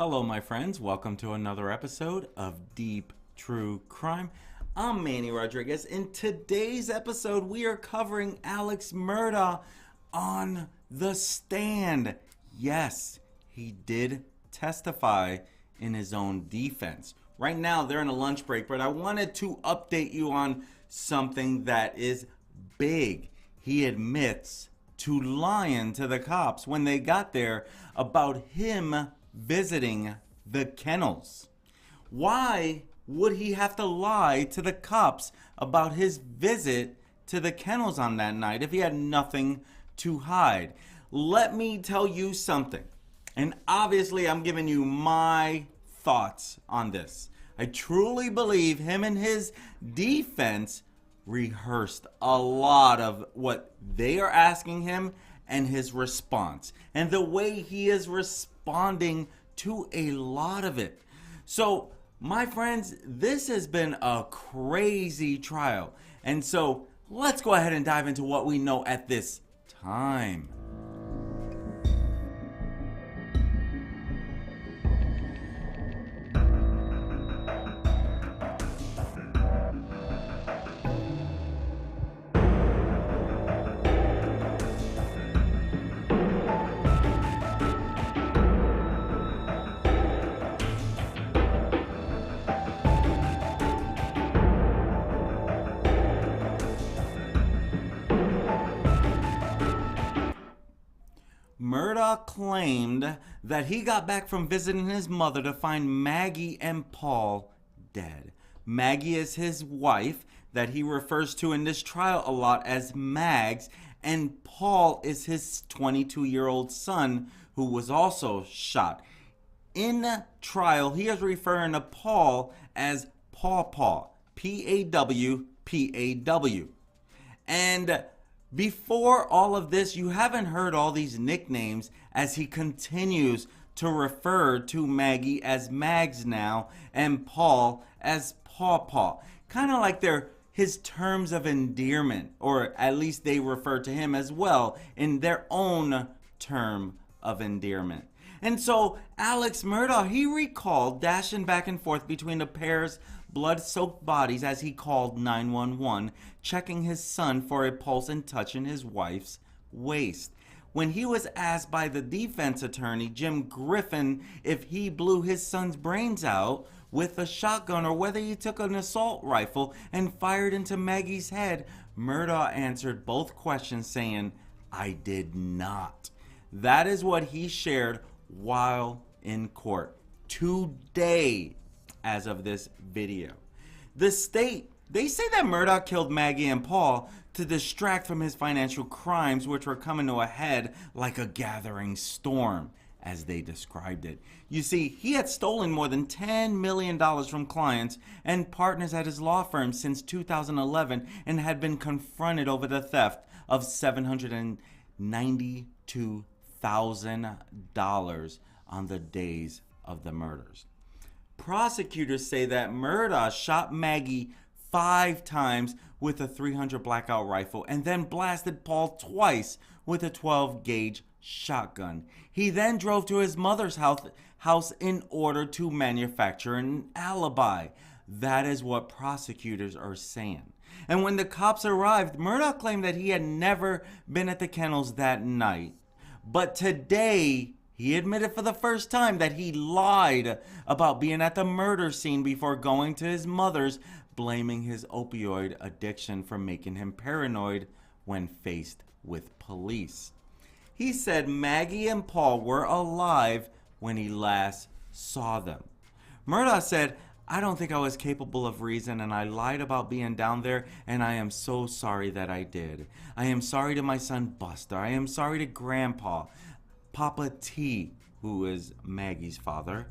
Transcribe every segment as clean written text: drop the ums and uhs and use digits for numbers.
Hello, my friends. Welcome to another episode of Deep True Crime. I'm Manny Rodriguez. In today's episode, we are covering Alex Murdaugh on the stand. Yes, he did testify in his own defense. Right now, they're in a lunch break, but I wanted to update you on something that is big. He admits to lying to the cops when they got there about him visiting the Kennels. Why would he have to lie to the cops about his visit to the Kennels on that night if he had nothing to hide? Let me tell you something. And obviously I'm giving you my thoughts on this. I truly believe him and his defense rehearsed a lot of what they are asking him and his response and the way he is responding to a lot of it. So, my friends, this has been a crazy trial. And so, let's go ahead and dive into what we know at this time. Murdaugh claimed that he got back from visiting his mother to find Maggie and Paul dead. Maggie is his wife that he refers to in this trial a lot as Mags, and Paul is his 22-year-old son who was also shot. In trial, he is referring to Paul as Paw, P-A-W, And before all of this, you haven't heard all these nicknames as he continues to refer to Maggie as Mags now and Paul as Paw. Kind of like they're his terms of endearment, or at least they refer to him as well in their own term of endearment. And so Alex Murdaugh, he recalled dashing back and forth between the pair's blood-soaked bodies as he called 911, checking his son for a pulse and touching his wife's waist. When he was asked by the defense attorney, Jim Griffin, if he blew his son's brains out with a shotgun or whether he took an assault rifle and fired into Maggie's head, Murdaugh answered both questions saying, "I did not." That is what he shared while in court today as of this video. The state, they say that Murdaugh killed Maggie and Paul to distract from his financial crimes, which were coming to a head like a gathering storm, as they described it. You see, he had stolen more than $10 million from clients and partners at his law firm since 2011 and had been confronted over the theft of $792,000 on the days of the murders. Prosecutors say that Murdaugh shot Maggie 5 times with a .300 blackout rifle and then blasted Paul twice with a 12-gauge shotgun. He then drove to his mother's house in order to manufacture an alibi. That is what prosecutors are saying. And when the cops arrived, Murdaugh claimed that he had never been at the Kennels that night. But today, he admitted for the first time that he lied about being at the murder scene before going to his mother's, blaming his opioid addiction for making him paranoid when faced with police. He said Maggie and Paul were alive when he last saw them. Murdaugh said, "I don't think I was capable of reason and I lied about being down there and I am so sorry that I did. I am sorry to my son Buster. I am sorry to Grandpa, Papa T, who is Maggie's father.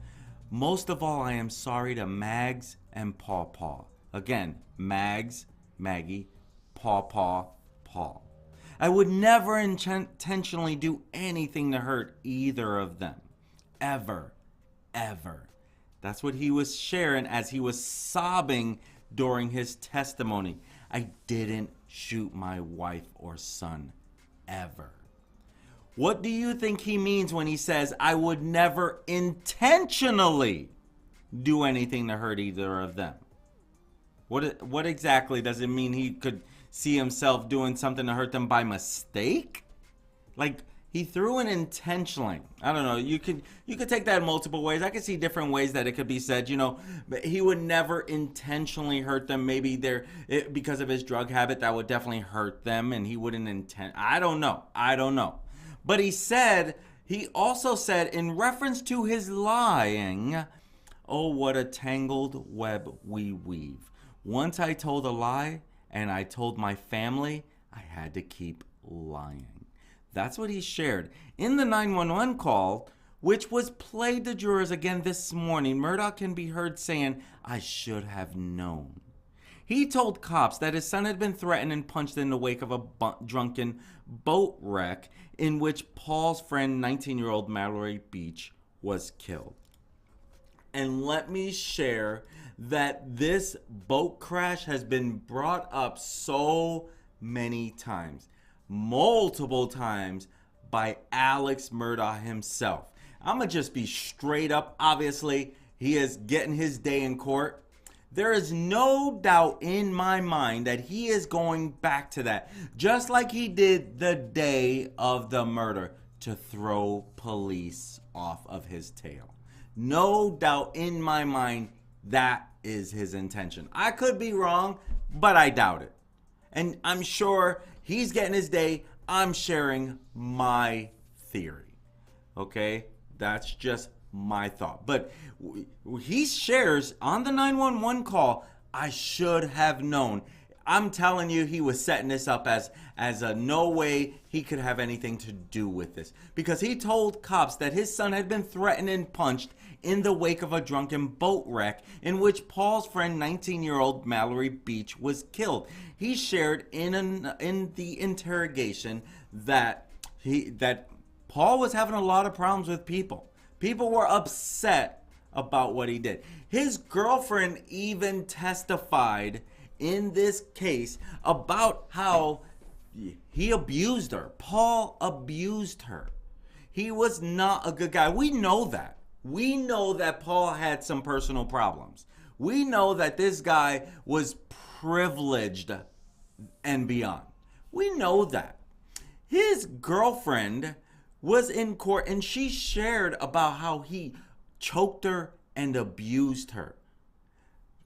Most of all, I am sorry to Mags and Paw. Again, Mags, Maggie, Paw, Paul. I would never intentionally do anything to hurt either of them. Ever. That's what he was sharing as he was sobbing during his testimony. I didn't shoot my wife or son. Ever. What do you think he means when he says, I would never intentionally do anything to hurt either of them? What exactly does it mean? He could see himself doing something to hurt them by mistake? Like, he threw in intentionally. I don't know. You could take that in multiple ways. I could see different ways that it could be said. But he would never intentionally hurt them. Maybe because of his drug habit, that would definitely hurt them, and he wouldn't intend. I don't know. But he also said in reference to his lying, oh, what a tangled web we weave. Once I told a lie, and I told my family, I had to keep lying. That's what he shared in the 911 call, which was played to jurors again this morning. Murdaugh can be heard saying, I should have known. He told cops that his son had been threatened and punched in the wake of a drunken boat wreck in which Paul's friend, 19-year-old Mallory Beach, was killed. And let me share that this boat crash has been brought up so many times. Multiple times by Alex Murdaugh himself. I'm going to just be straight up. Obviously, he is getting his day in court. There is no doubt in my mind that he is going back to that, just like he did the day of the murder, to throw police off of his tail. No doubt in my mind that is his intention. I could be wrong, but I doubt it. And I'm sure he's getting his day. I'm sharing my theory. Okay? That's just my thought. But he shares on the 911 call, I should have known. I'm telling you, he was setting this up as a no way he could have anything to do with this. Because he told cops that his son had been threatened and punched in the wake of a drunken boat wreck in which Paul's friend, 19-year-old Mallory Beach, was killed. He shared in the interrogation that Paul was having a lot of problems with people. People were upset about what he did. His girlfriend even testified in this case about how he abused her. Paul abused her. He was not a good guy. We know that. We know that Paul had some personal problems. We know that this guy was privileged and beyond. We know that. His girlfriend was in court and she shared about how he choked her and abused her.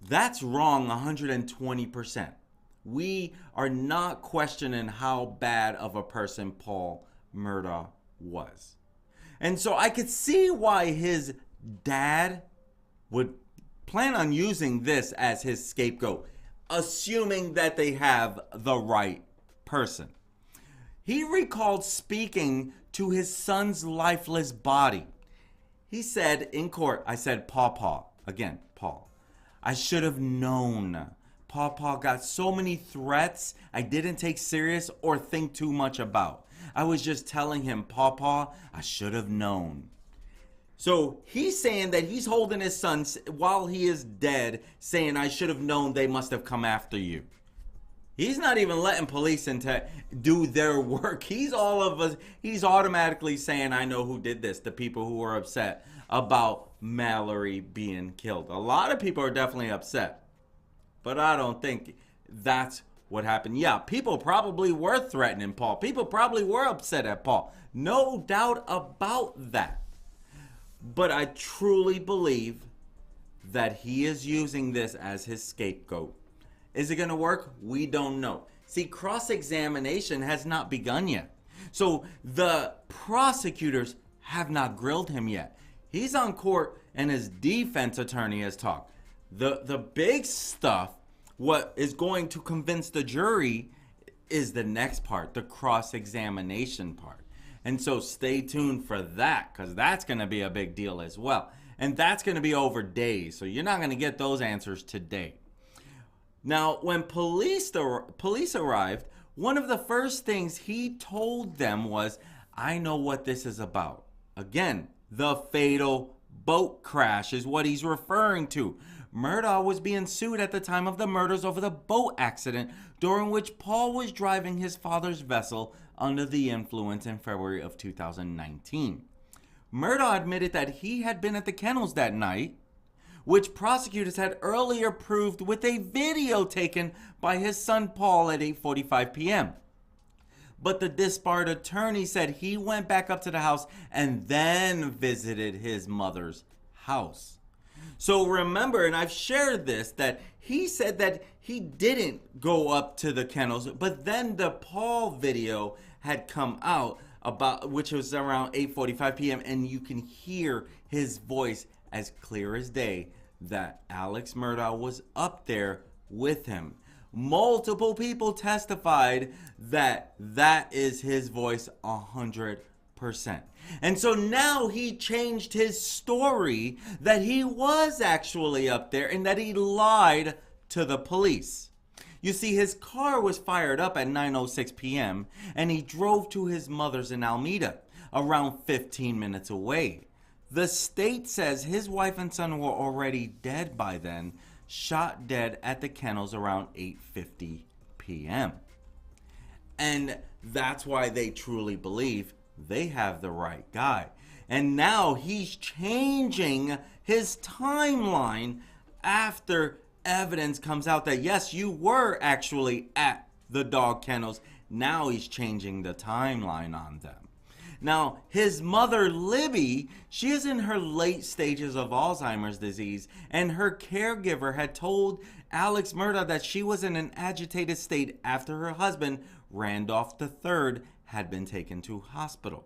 That's wrong 120%. We are not questioning how bad of a person Paul Murdaugh was. And so I could see why his dad would plan on using this as his scapegoat, assuming that they have the right person. He recalled speaking to his son's lifeless body. He said in court, I said, Paul, again, Paul, I should have known. Paul got so many threats I didn't take serious or think too much about. I was just telling him, Paul, I should have known. So he's saying that he's holding his son while he is dead, saying, I should have known they must have come after you. He's not even letting police do their work. He's automatically saying, I know who did this, the people who were upset about Mallory being killed. A lot of people are definitely upset, but I don't think that's what happened. Yeah, people probably were threatening Paul. People probably were upset at Paul. No doubt about that. But I truly believe that he is using this as his scapegoat. Is it going to work? We don't know. See, cross-examination has not begun yet. So the prosecutors have not grilled him yet. He's on court and his defense attorney has talked. The big stuff, what is going to convince the jury, is the next part, the cross-examination part. And so stay tuned for that, because that's going to be a big deal as well. And that's going to be over days, so you're not going to get those answers today. Now, when police arrived, one of the first things he told them was, I know what this is about. Again, the fatal boat crash is what he's referring to. Murdaugh was being sued at the time of the murders over the boat accident during which Paul was driving his father's vessel under the influence in February of 2019. Murdaugh admitted that he had been at the Kennels that night, which prosecutors had earlier proved with a video taken by his son Paul at 8:45 p.m. But the disbarred attorney said he went back up to the house and then visited his mother's house. So remember, and I've shared this, that he said that he didn't go up to the Kennels, but then the Paul video had come out, about which was around 8:45 p.m. and you can hear his voice as clear as day that Alex Murdaugh was up there with him. Multiple people testified that that is his voice 100%. And so now he changed his story that he was actually up there and that he lied to the police. You see, his car was fired up at 9:06 p.m. and he drove to his mother's in Alameda, around 15 minutes away. The state says his wife and son were already dead by then, shot dead at the Kennels around 8:50 p.m. And that's why they truly believe they have the right guy. And now he's changing his timeline after evidence comes out that yes, you were actually at the dog kennels. Now he's changing the timeline on them. Now, his mother, Libby, she is in her late stages of Alzheimer's disease, and her caregiver had told Alex Murdaugh that she was in an agitated state after her husband, Randolph III, had been taken to hospital.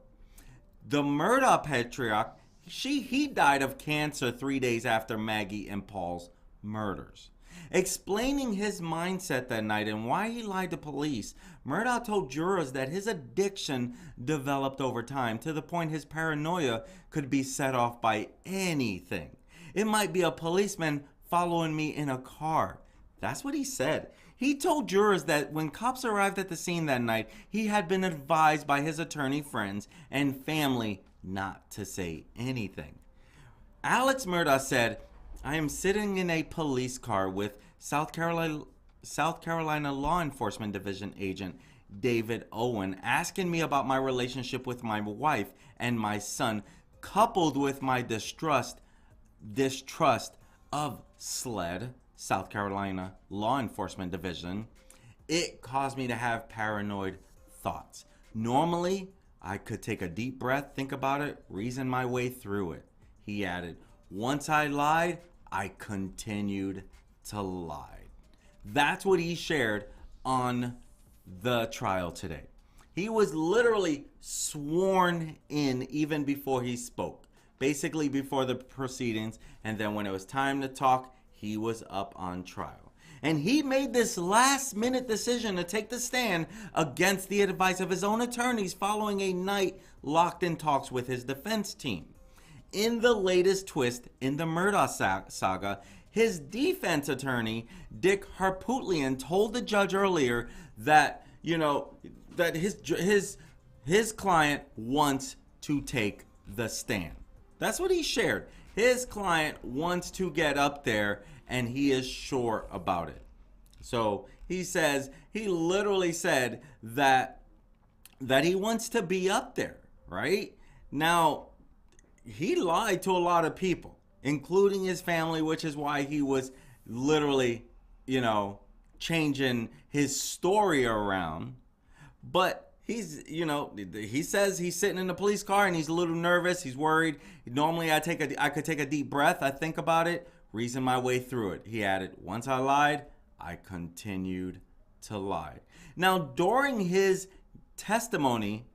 The Murdaugh patriarch, he died of cancer 3 days after Maggie and Paul's murders. Explaining his mindset that night and why he lied to police, Murdaugh told jurors that his addiction developed over time to the point his paranoia could be set off by anything. It might be a policeman following me in a car. That's what he said. He told jurors that when cops arrived at the scene that night, he had been advised by his attorney friends and family not to say anything. Alex Murdaugh said, "I am sitting in a police car with South Carolina Law Enforcement Division agent David Owen asking me about my relationship with my wife and my son, coupled with my distrust of SLED, South Carolina Law Enforcement Division. It caused me to have paranoid thoughts. Normally, I could take a deep breath, think about it, reason my way through it." He added, "Once I lied, I continued to lie." That's what he shared on the trial today. He was literally sworn in even before he spoke, basically before the proceedings, and then when it was time to talk, he was up on trial. And he made this last-minute decision to take the stand against the advice of his own attorneys following a night locked in talks with his defense team. In the latest twist in the Murdaugh saga, his defense attorney, Dick Harpootlian, told the judge earlier that, that his client wants to take the stand. That's what he shared. His client wants to get up there, and he is sure about it. So he literally said that he wants to be up there, right? Now, he lied to a lot of people, including his family, which is why he was literally, changing his story around. But he says he's sitting in the police car and he's a little nervous. He's worried. Normally, I could take a deep breath. I think about it, reason my way through it. He added, "Once I lied, I continued to lie." Now, during his testimony,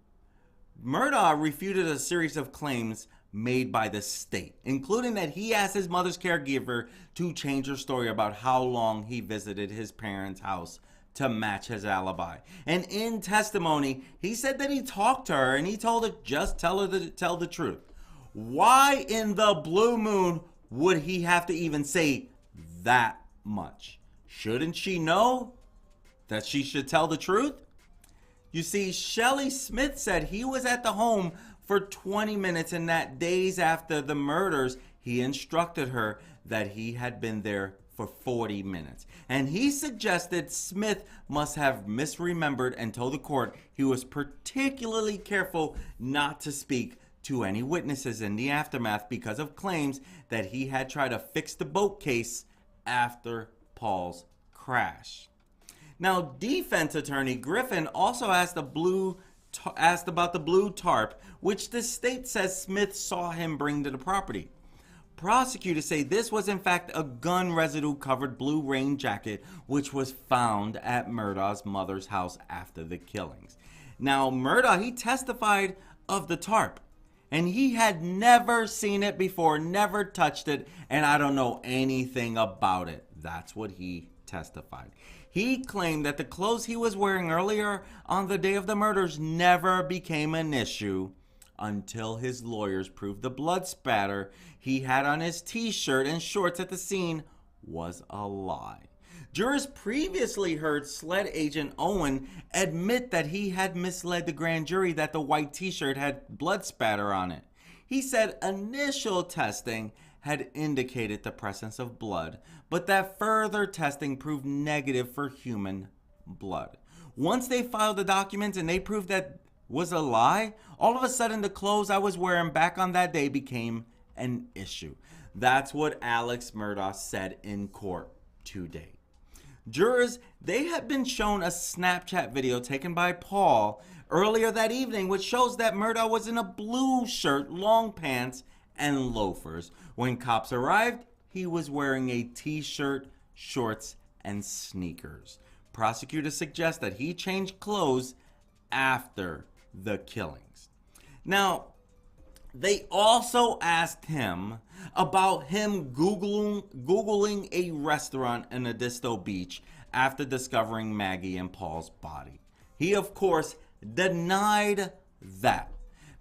Murdaugh refuted a series of claims made by the state, including that he asked his mother's caregiver to change her story about how long he visited his parents' house to match his alibi. And in testimony, he said that he talked to her and he told her, just tell the truth. Why in the blue moon would he have to even say that much? Shouldn't she know that she should tell the truth? You see, Shelley Smith said he was at the home for 20 minutes and that days after the murders, he instructed her that he had been there for 40 minutes. And he suggested Smith must have misremembered and told the court he was particularly careful not to speak to any witnesses in the aftermath because of claims that he had tried to fix the boat case after Paul's crash. Now, defense attorney Griffin also asked about the blue tarp, which the state says Smith saw him bring to the property. Prosecutors say this was in fact a gun residue covered blue rain jacket which was found at Murdaugh's mother's house after the killings. Now, Murdaugh, he testified of the tarp, and he had never seen it before, never touched it, and I don't know anything about it. That's what he testified. He claimed that the clothes he was wearing earlier on the day of the murders never became an issue until his lawyers proved the blood spatter he had on his t-shirt and shorts at the scene was a lie. Jurors previously heard SLED agent Owen admit that he had misled the grand jury that the white t-shirt had blood spatter on it. He said initial testing had indicated the presence of blood, but that further testing proved negative for human blood. Once they filed the documents and they proved that was a lie, all of a sudden the clothes I was wearing back on that day became an issue. That's what Alex Murdaugh said in court today. Jurors, they had been shown a Snapchat video taken by Paul earlier that evening, which shows that Murdaugh was in a blue shirt, long pants, and loafers. When cops arrived, he was wearing a t-shirt, shorts, and sneakers. Prosecutors suggest that he changed clothes after the killings. Now, they also asked him about him Googling a restaurant in Edisto Beach after discovering Maggie and Paul's body. He, of course, denied that.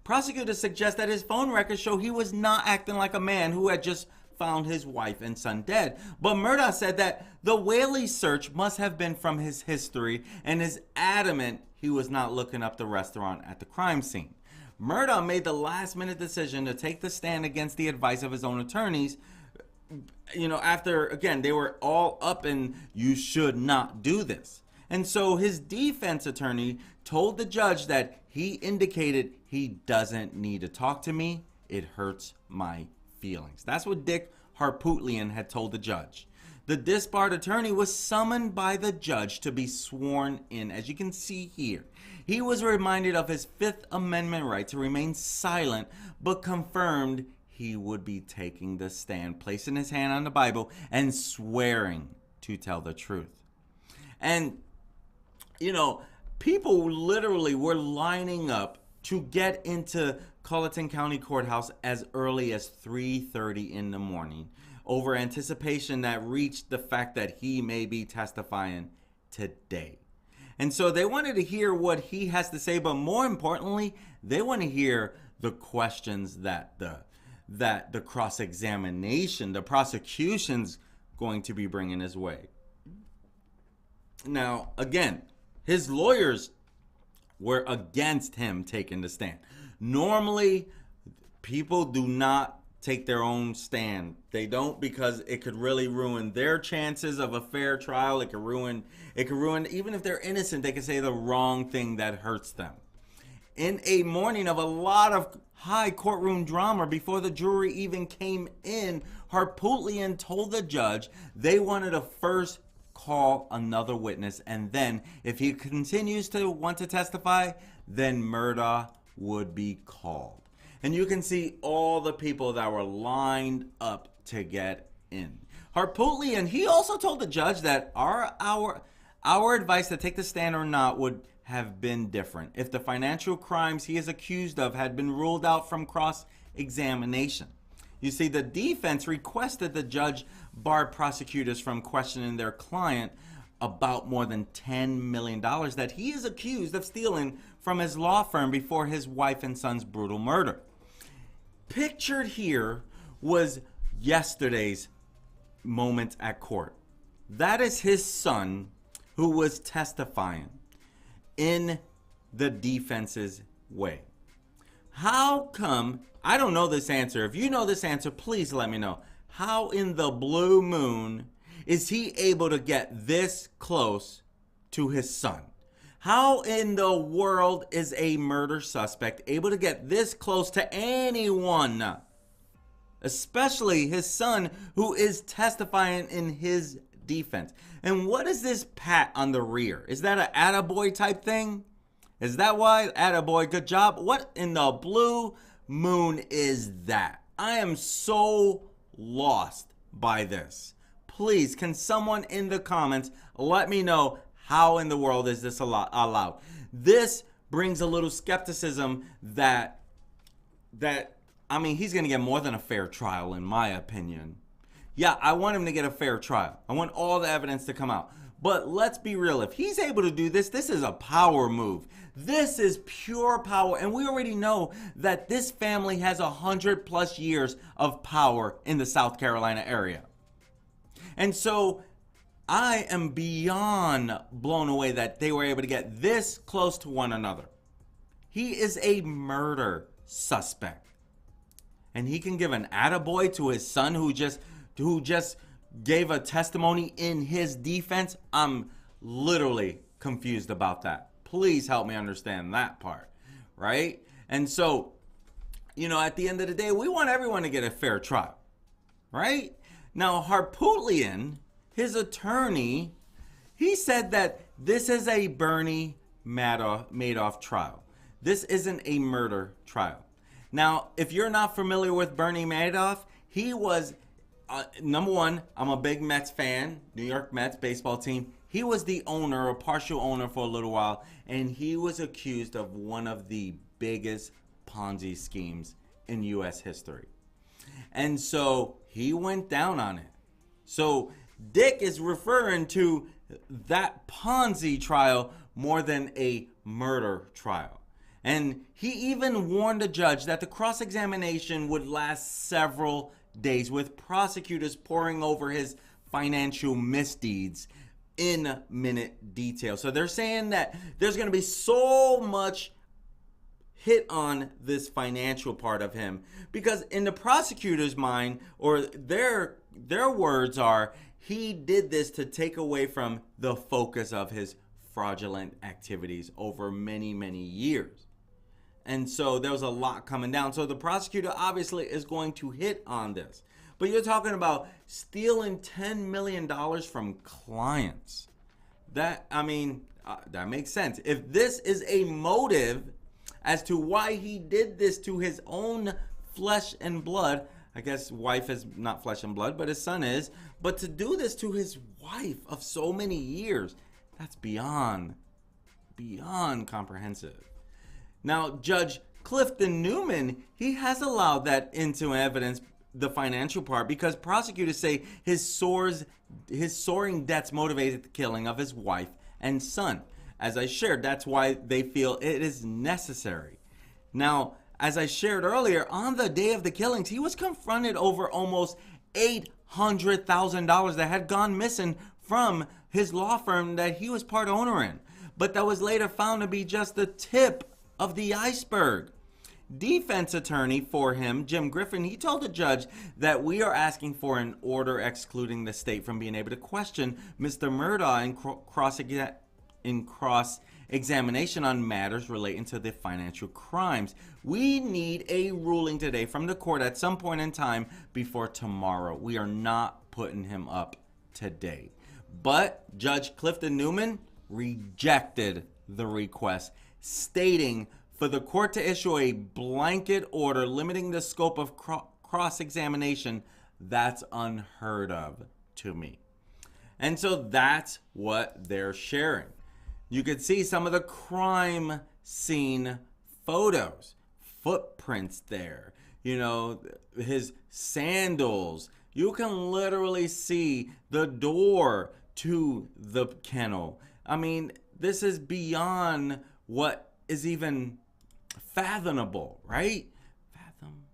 Prosecutors suggest that his phone records show he was not acting like a man who had just found his wife and son dead. But Murdaugh said that the Whaley search must have been from his history and is adamant he was not looking up the restaurant at the crime scene. Murdaugh made the last-minute decision to take the stand against the advice of his own attorneys, after, again, they were all up and you should not do this. And so his defense attorney told the judge that he indicated he doesn't need to talk to me. It hurts my feelings. That's what Dick Harpootlian had told the judge. The disbarred attorney was summoned by the judge to be sworn in. As you can see here, he was reminded of his Fifth Amendment right to remain silent, but confirmed he would be taking the stand, placing his hand on the Bible and swearing to tell the truth. And, people literally were lining up to get into Colleton County Courthouse as early as 3:30 in the morning over anticipation that reached the fact that he may be testifying today. And so they wanted to hear what he has to say, but more importantly, they want to hear the questions that the cross-examination, the prosecution's going to be bringing his way. Now, again, his lawyers were against him taking the stand. Normally, people do not take their own stand. They don't, because it could really ruin their chances of a fair trial. It could ruin, even if they're innocent, they could say the wrong thing that hurts them. In a morning of a lot of high courtroom drama before the jury even came in, Harpootlian told the judge they wanted to first call another witness, and then if he continues to want to testify, then Murdaugh would be called. And you can see all the people that were lined up to get in. Harpootlian, he also told the judge that our advice to take the stand or not would have been different if the financial crimes he is accused of had been ruled out from cross-examination. You see, the defense requested the judge bar prosecutors from questioning their client about more than $10 million that he is accused of stealing from his law firm before his wife and son's brutal murder. Pictured here was yesterday's moment at court. That is his son who was testifying in the defense's way. How come, I don't know this answer. If you know this answer, please let me know. How in the blue moon is he able to get this close to his son? How in the world is a murder suspect able to get this close to anyone? Especially his son, who is testifying in his defense. And what is this pat on the rear? Is that an attaboy type thing? Is that why? Attaboy, good job. What in the blue moon is that? I am so lost by this. Please, can someone in the comments let me know how in the world is this allowed? This brings a little skepticism that I mean, he's going to get more than a fair trial, in my opinion. Yeah, I want him to get a fair trial. I want all the evidence to come out. But let's be real. If he's able to do this, this is a power move. This is pure power. And we already know that this family has 100+ years of power in the South Carolina area. And so I am beyond blown away that they were able to get this close to one another. He is a murder suspect. And he can give an attaboy to his son who just gave a testimony in his defense. I'm literally confused about that. Please help me understand that part, right? And so, you know, at the end of the day, we want everyone to get a fair trial, right? Now, Harpootlian, his attorney, he said that this is a Bernie Madoff trial. This isn't a murder trial. Now, if you're not familiar with Bernie Madoff, he was, number one, I'm a big Mets fan, New York Mets baseball team. He was the owner, a partial owner for a little while, and he was accused of one of the biggest Ponzi schemes in U.S. history. And so he went down on it. So Dick is referring to that Ponzi trial more than a murder trial. And he even warned the judge that the cross-examination would last several days, with prosecutors poring over his financial misdeeds in minute detail. So they're saying that there's going to be so much hit on this financial part of him, because in the prosecutor's mind, or their words are, he did this to take away from the focus of his fraudulent activities over many, many years. And so there was a lot coming down. So the prosecutor obviously is going to hit on this. But you're talking about stealing $10 million from clients. That makes sense. If this is a motive as to why he did this to his own flesh and blood, I guess wife is not flesh and blood, but his son is. But to do this to his wife of so many years, that's beyond comprehensive. Now, Judge Clifton Newman, he has allowed that into evidence, the financial part, because prosecutors say his soaring debts motivated the killing of his wife and son. As I shared, that's why they feel it is necessary. Now, as I shared earlier, on the day of the killings, he was confronted over almost $800,000 that had gone missing from his law firm that he was part owner in, but that was later found to be just the tip of the iceberg. Defense attorney for him, Jim Griffin, he told the judge that we are asking for an order excluding the state from being able to question Mr. Murdaugh in cross-examination on matters relating to the financial crimes. We need a ruling today from the court at some point in time before tomorrow. We are not putting him up today. But Judge Clifton Newman rejected the request, stating for the court to issue a blanket order limiting the scope of cross-examination, that's unheard of to me. And so that's what they're sharing. You could see some of the crime scene photos, footprints there, you know, his sandals. You can literally see the door to the kennel. I mean, this is beyond what is even fathomable, right? Fathom,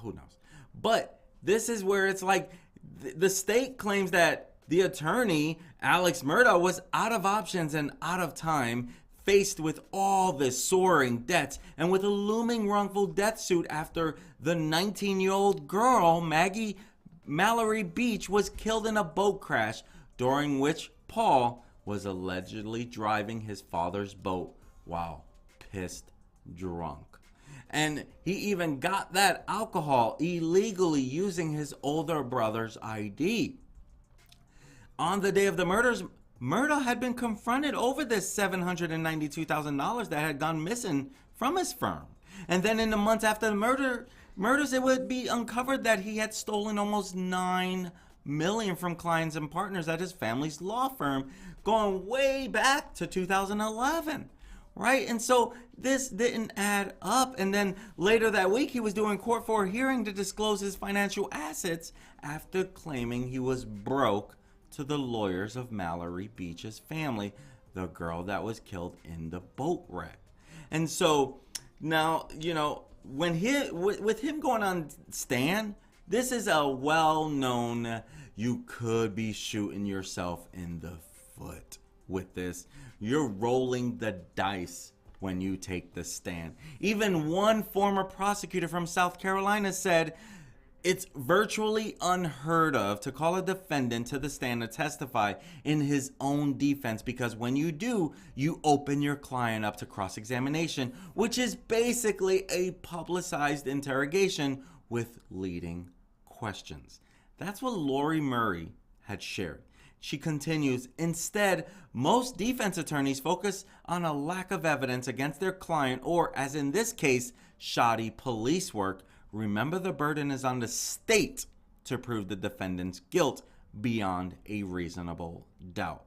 who knows? But this is where it's like the state claims that the attorney, Alex Murdaugh, was out of options and out of time, faced with all this soaring debts and with a looming wrongful death suit after the 19-year-old girl, Maggie Mallory Beach, was killed in a boat crash during which Paul was allegedly driving his father's boat while pissed drunk. And he even got that alcohol illegally using his older brother's ID. On the day of the murders, Murdaugh had been confronted over this $792,000 that had gone missing from his firm. And then in the months after the murders, it would be uncovered that he had stolen almost $9 million from clients and partners at his family's law firm, going way back to 2011. Right? And so this didn't add up. And then later that week, he was doing court for a hearing to disclose his financial assets after claiming he was broke to the lawyers of Mallory Beach's family, the girl that was killed in the boat wreck. And so now, you know, when with him going on stand, this is a well-known, you could be shooting yourself in the foot with this. You're rolling the dice when you take the stand. Even one former prosecutor from South Carolina said it's virtually unheard of to call a defendant to the stand to testify in his own defense, because when you do, you open your client up to cross-examination, which is basically a publicized interrogation with leading questions. That's what Lori Murray had shared. She continues, instead, most defense attorneys focus on a lack of evidence against their client, or, as in this case, shoddy police work. Remember, the burden is on the state to prove the defendant's guilt beyond a reasonable doubt.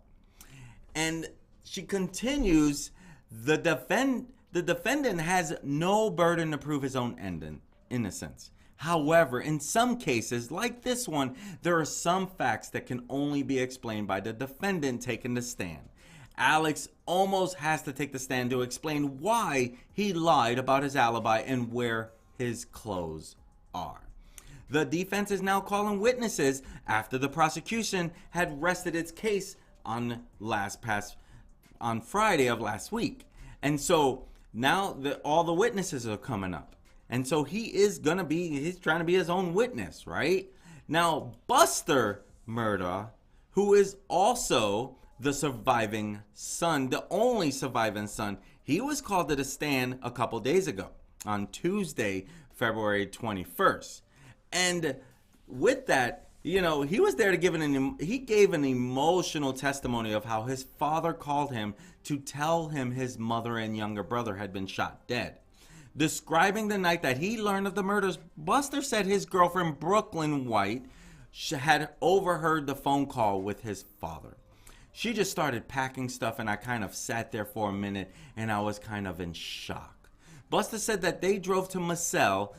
And she continues, the defendant has no burden to prove his own innocence. However, in some cases, like this one, there are some facts that can only be explained by the defendant taking the stand. Alex almost has to take the stand to explain why he lied about his alibi and where his clothes are. The defense is now calling witnesses after the prosecution had rested its case on Friday of last week. And so now all the witnesses are coming up. And so he's trying to be his own witness, right? Now, Buster Murdaugh, who is also the surviving son, the only surviving son, he was called to the stand a couple days ago on Tuesday, February 21st. And with that, you know, he was there to he gave an emotional testimony of how his father called him to tell him his mother and younger brother had been shot dead. Describing the night that he learned of the murders, Buster said his girlfriend, Brooklyn White, had overheard the phone call with his father. She just started packing stuff, and I kind of sat there for a minute, and I was kind of in shock. Buster said that they drove to Moselle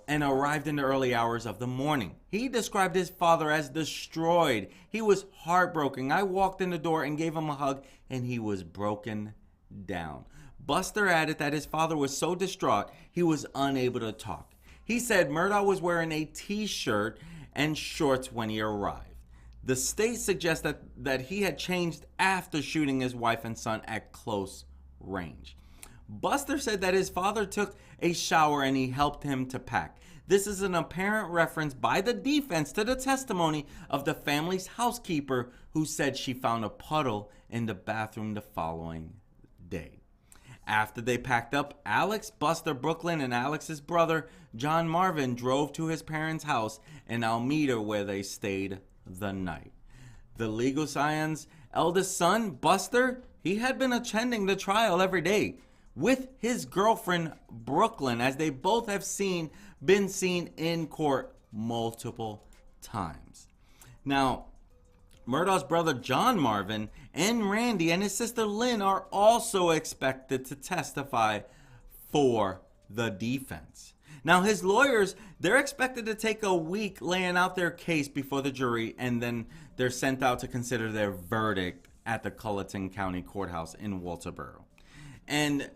and arrived in the early hours of the morning. He described his father as destroyed. He was heartbroken. I walked in the door and gave him a hug, and he was broken down. Buster added that his father was so distraught he was unable to talk. He said Murdaugh was wearing a t-shirt and shorts when he arrived. The state suggests that he had changed after shooting his wife and son at close range. Buster said that his father took a shower and he helped him to pack. This is an apparent reference by the defense to the testimony of the family's housekeeper, who said she found a puddle in the bathroom the following day. After they packed up, Alex, Buster, Brooklyn, and Alex's brother, John Marvin, drove to his parents' house in Alameda, where they stayed the night. The legal scion's eldest son, Buster, he had been attending the trial every day with his girlfriend, Brooklyn, as they both have been seen in court multiple times. Now, Murdaugh's brother John Marvin and Randy and his sister Lynn are also expected to testify for the defense. Now, his lawyers, they're expected to take a week laying out their case before the jury, and then they're sent out to consider their verdict at the Colleton County Courthouse in Walterboro. And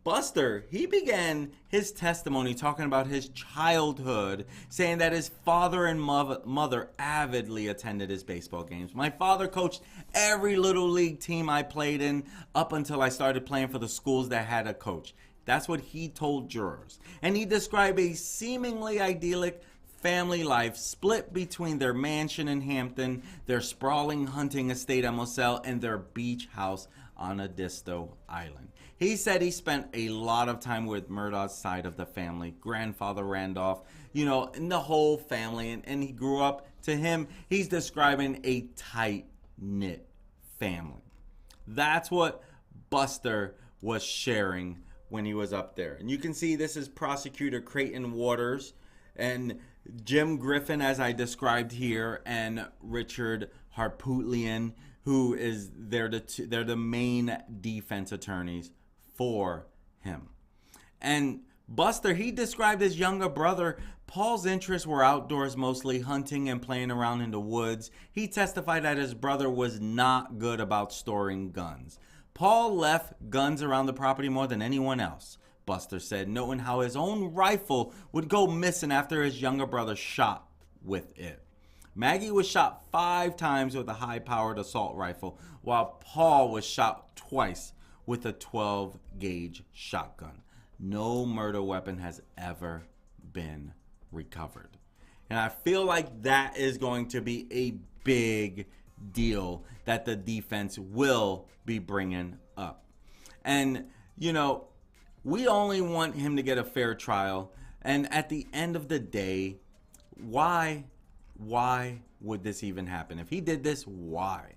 Buster, he began his testimony talking about his childhood, saying that his father and mother avidly attended his baseball games. My father coached every little league team I played in up until I started playing for the schools that had a coach. That's what he told jurors. And he described a seemingly idyllic family life split between their mansion in Hampton, their sprawling hunting estate at Moselle, and their beach house on Edisto Island. He said he spent a lot of time with Murdaugh's side of the family, grandfather Randolph, and the whole family. And he grew up, to him, he's describing a tight-knit family. That's what Buster was sharing when he was up there. And you can see this is Prosecutor Creighton Waters and Jim Griffin, as I described here, and Richard Harpootlian, who is they're the main defense attorneys for him. And Buster, he described his younger brother. Paul's interests were outdoors, mostly hunting and playing around in the woods. He testified that his brother was not good about storing guns. Paul left guns around the property more than anyone else, Buster said, noting how his own rifle would go missing after his younger brother shot with it. Maggie was shot 5 times with a high-powered assault rifle, while Paul was shot twice with a 12-gauge shotgun. No murder weapon has ever been recovered. And I feel like that is going to be a big deal that the defense will be bringing up. And, we only want him to get a fair trial. And at the end of the day, why would this even happen? If he did this, why?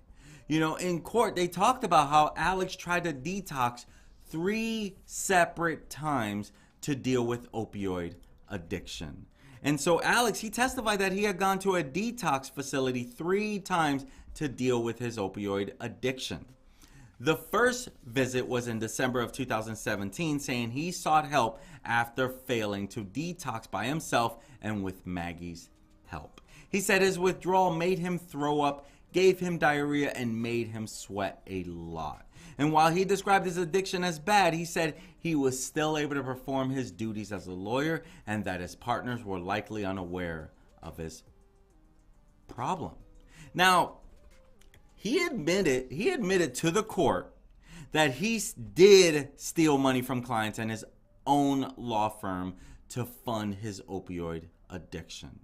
In court, they talked about how Alex tried to detox 3 separate times to deal with opioid addiction. And so Alex, he testified that he had gone to a detox facility 3 times to deal with his opioid addiction. The first visit was in December of 2017, saying he sought help after failing to detox by himself and with Maggie's help. He said his withdrawal made him throw up, gave him diarrhea, and made him sweat a lot. And while he described his addiction as bad, he said he was still able to perform his duties as a lawyer and that his partners were likely unaware of his problem. Now, he admitted to the court that he did steal money from clients and his own law firm to fund his opioid addiction.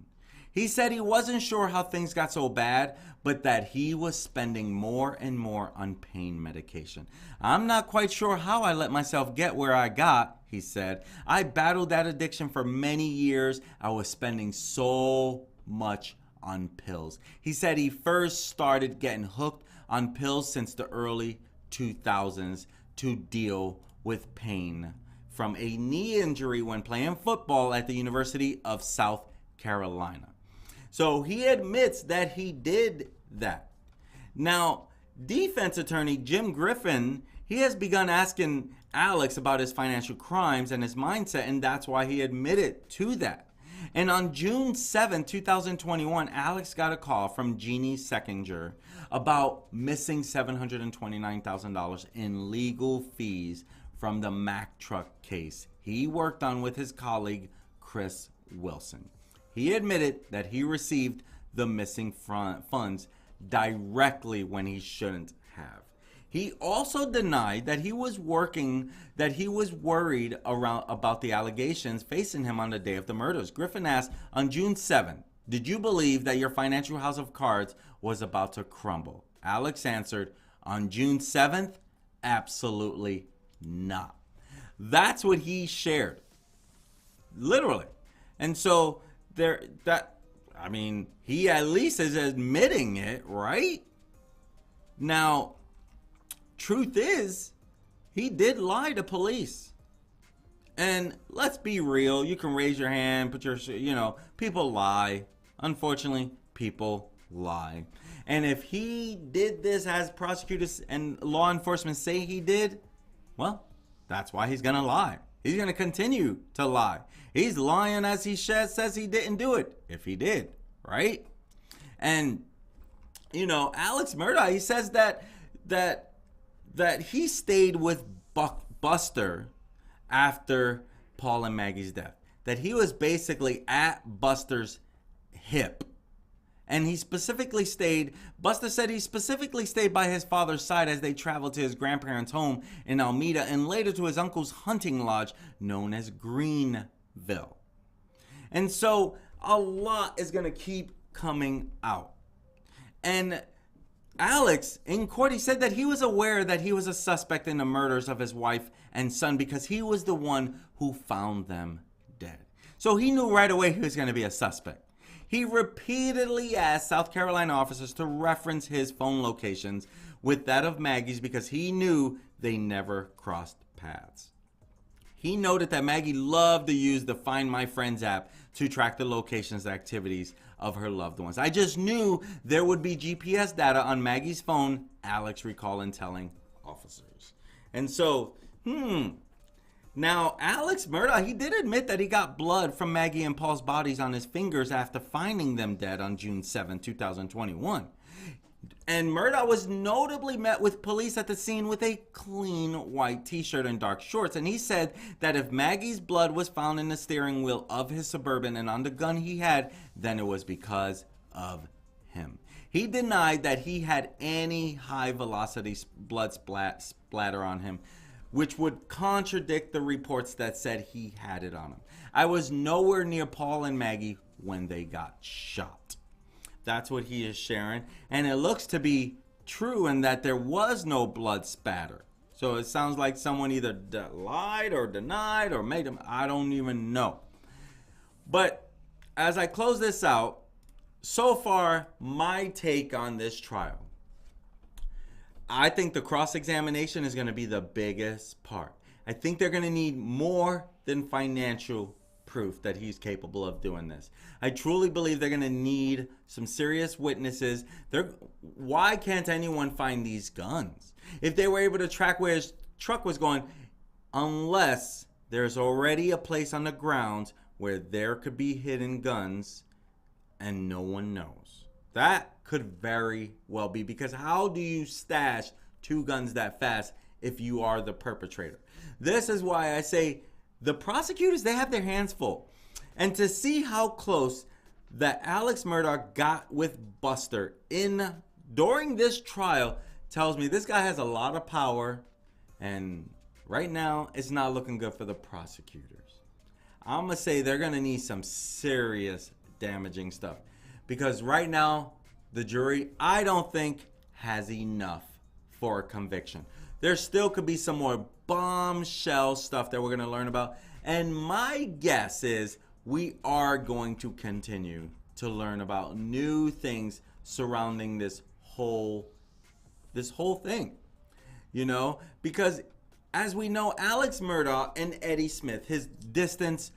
He said he wasn't sure how things got so bad, but that he was spending more and more on pain medication. I'm not quite sure how I let myself get where I got, he said. I battled that addiction for many years. I was spending so much on pills. He said he first started getting hooked on pills since the early 2000s to deal with pain from a knee injury when playing football at the University of South Carolina. So he admits that he did that. Now, defense attorney Jim Griffin, he has begun asking Alex about his financial crimes and his mindset, and that's why he admitted to that. And on June 7, 2021, Alex got a call from Jeannie Seckinger about missing $729,000 in legal fees from the Mack truck case he worked on with his colleague, Chris Wilson. He admitted that he received the missing funds directly when he shouldn't have. He also denied that he was worried about the allegations facing him on the day of the murders. Griffin asked, on June 7th, did you believe that your financial house of cards was about to crumble? Alex answered, on June 7th, absolutely not. That's what he shared. Literally. And so he at least is admitting it, right? Now, truth is, he did lie to police. And let's be real. You can raise your hand, people lie. Unfortunately, people lie. And if he did this as prosecutors and law enforcement say he did, well, that's why he's going to lie. He's going to continue to lie. He's lying as he says he didn't do it, if he did, right? And, Alex Murdaugh, he says that he stayed with Buster after Paul and Maggie's death. That he was basically at Buster's hip. And he specifically stayed, Buster said he specifically stayed by his father's side as they traveled to his grandparents' home in Alameda and later to his uncle's hunting lodge known as Greenville. And so a lot is going to keep coming out. And Alex, in court, he said that he was aware that he was a suspect in the murders of his wife and son because he was the one who found them dead. So he knew right away he was going to be a suspect. He repeatedly asked South Carolina officers to reference his phone locations with that of Maggie's because he knew they never crossed paths. He noted that Maggie loved to use the Find My Friends app to track the locations and activities of her loved ones. I just knew there would be GPS data on Maggie's phone, Alex recalled in telling officers. And so, Now, Alex Murdaugh, he did admit that he got blood from Maggie and Paul's bodies on his fingers after finding them dead on June 7, 2021. And Murdaugh was notably met with police at the scene with a clean white t-shirt and dark shorts. And he said that if Maggie's blood was found in the steering wheel of his Suburban and on the gun he had, then it was because of him. He denied that he had any high-velocity blood splatter on him, which would contradict the reports that said he had it on him. I was nowhere near Paul and Maggie when they got shot. That's what he is sharing. And it looks to be true in that there was no blood spatter. So it sounds like someone either lied or denied or made him. I don't even know. But as I close this out, so far, my take on this trial. I think the cross-examination is going to be the biggest part. I think they're going to need more than financial proof that he's capable of doing this. I truly believe they're going to need some serious witnesses. Why can't anyone find these guns? If they were able to track where his truck was going, unless there's already a place on the grounds where there could be hidden guns and no one knows. That could very well be, because how do you stash two guns that fast if you are the perpetrator? This is why I say the prosecutors, they have their hands full. And to see how close that Alex Murdaugh got with Buster during this trial tells me this guy has a lot of power, and right now it's not looking good for the prosecutors. I'm going to say they're going to need some serious damaging stuff, because right now the jury, I don't think, has enough for a conviction. There still could be some more bombshell stuff that we're going to learn about. And my guess is we are going to continue to learn about new things surrounding this whole thing. You know, because as we know, Alex Murdaugh and Eddie Smith, his distant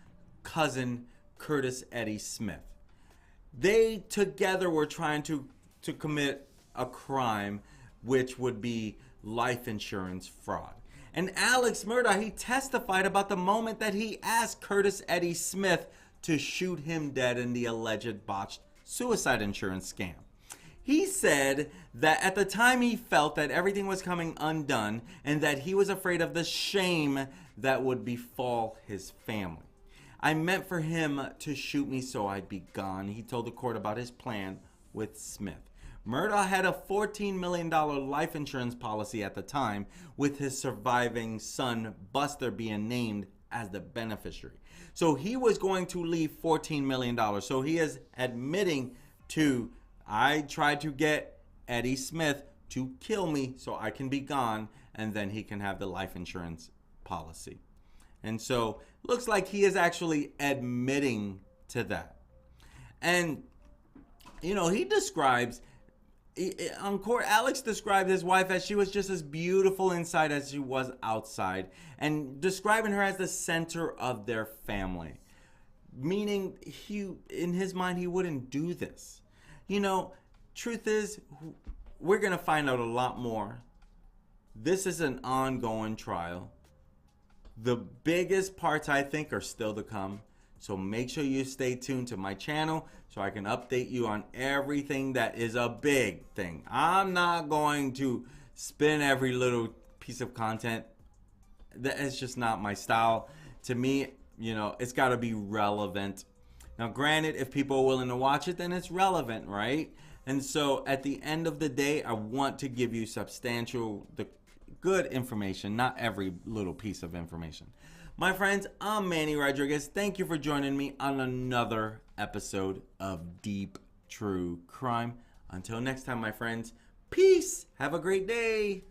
cousin Curtis Eddie Smith, they together were trying to commit a crime which would be life insurance fraud. And Alex Murdaugh, he testified about the moment that he asked Curtis Eddie Smith to shoot him dead in the alleged botched suicide insurance scam. He said that at the time he felt that everything was coming undone and that he was afraid of the shame that would befall his family. I meant for him to shoot me so I'd be gone. He told the court about his plan with Smith. Murdaugh had a $14 million life insurance policy at the time, with his surviving son Buster being named as the beneficiary. So he was going to leave $14 million. So he is admitting to, I tried to get Eddie Smith to kill me so I can be gone, and then he can have the life insurance policy. And so looks like he is actually admitting to that. And, you know, he describes, on court, Alex described his wife as she was just as beautiful inside as she was outside, and describing her as the center of their family. Meaning, in his mind, he wouldn't do this. You know, truth is, we're going to find out a lot more. This is an ongoing trial. The biggest parts, I think, are still to come. So make sure you stay tuned to my channel so I can update you on everything that is a big thing. I'm not going to spin every little piece of content. It's just not my style. To me, it's got to be relevant. Now, granted, if people are willing to watch it, then it's relevant, right? And so at the end of the day, I want to give you the good information, not every little piece of information. My friends, I'm Manny Rodriguez. Thank you for joining me on another episode of Deep True Crime. Until next time, my friends, peace. Have a great day.